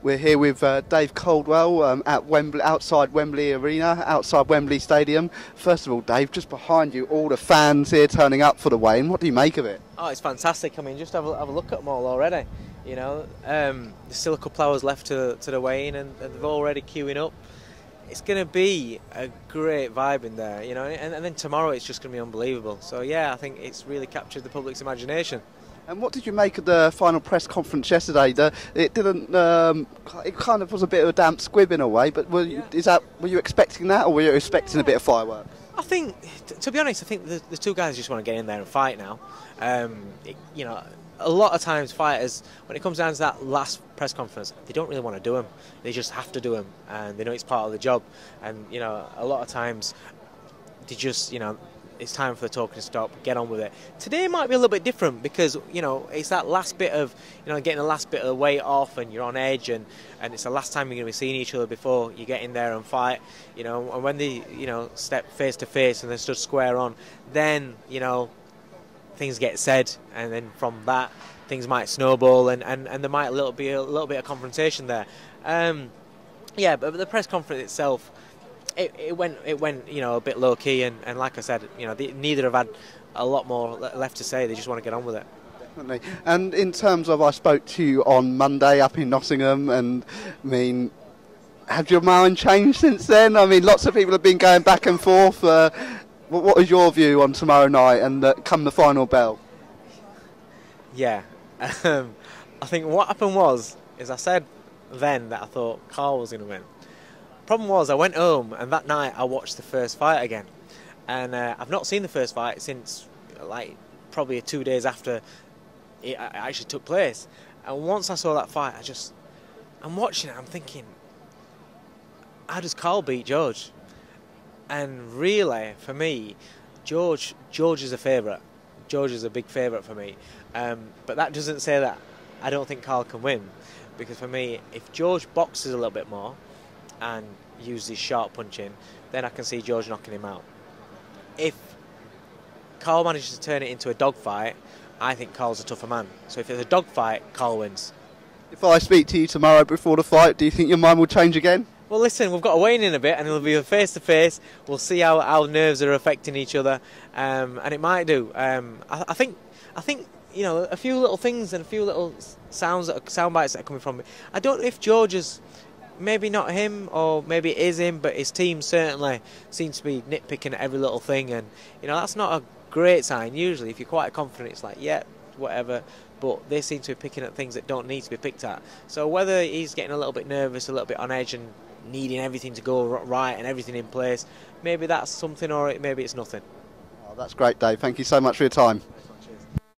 We're here with Dave Coldwell at Wembley, outside Wembley Arena, outside Wembley Stadium. First of all, Dave, just behind you, all the fans here turning up for the weigh-in. What do you make of it? Oh, it's fantastic. I mean, just have a look at them all already. You know, there's still a couple hours left to the weigh-in, and they're already queuing up. It's going to be a great vibe in there, you know, and then tomorrow it's just going to be unbelievable. So yeah, I think it's really captured the public's imagination. And what did you make of the final press conference yesterday? It didn't. It kind of was a bit of a damp squib in a way. But were you expecting that, or were you expecting a bit of fireworks? I think, to be honest, I think the two guys just want to get in there and fight now. You know, a lot of times fighters, when it comes down to that last press conference, they don't really want to do them. They just have to do them, and they know it's part of the job. And you know, a lot of times they just, you know, it's time for the talking to stop, get on with it. Today might be a little bit different because, you know, it's that last bit of, you know, getting the last bit of the weight off, and you're on edge, and it's the last time you're going to be seeing each other before you get in there and fight, you know. And when they, you know, step face to face and they stood square on, then, you know, things get said, and then from that things might snowball, and there might be a little bit of confrontation there. Yeah, but the press conference itself, It went, you know, a bit low key, and like I said, you know, neither have had a lot more left to say. They just want to get on with it. Definitely. And in terms of, I spoke to you on Monday up in Nottingham, and I mean, have your mind changed since then? I mean, lots of people have been going back and forth. What is your view on tomorrow night and come the final bell? Yeah, I think what happened is I said then that I thought Carl was going to win. Problem was, I went home, and that night I watched the first fight again, and I've not seen the first fight since like probably 2 days after it actually took place. And once I saw that fight, I'm watching it, I'm thinking, how does Carl beat George? And really, for me, George is a favourite. George is a big favourite for me, but that doesn't say that I don't think Carl can win, because for me, if George boxes a little bit more and use his sharp punching, then I can see George knocking him out. If Carl manages to turn it into a dogfight, I think Carl's a tougher man. So if it's a dogfight, Carl wins. If I speak to you tomorrow before the fight, do you think your mind will change again? Well, listen, we've got to weigh in a bit, and it'll be a face-to-face. We'll see how nerves are affecting each other, and it might do. I think, you know, a few little things and a few little sound bites that are coming from it. I don't know if George is, maybe not him, or maybe it is him, but his team certainly seems to be nitpicking at every little thing, and you know, that's not a great sign. Usually if you're quite confident, it's like, yeah, whatever, but they seem to be picking at things that don't need to be picked at. So whether he's getting a little bit nervous, a little bit on edge, and needing everything to go right and everything in place, maybe that's something, or maybe it's nothing. Oh, that's great, Dave. Thank you so much for your time.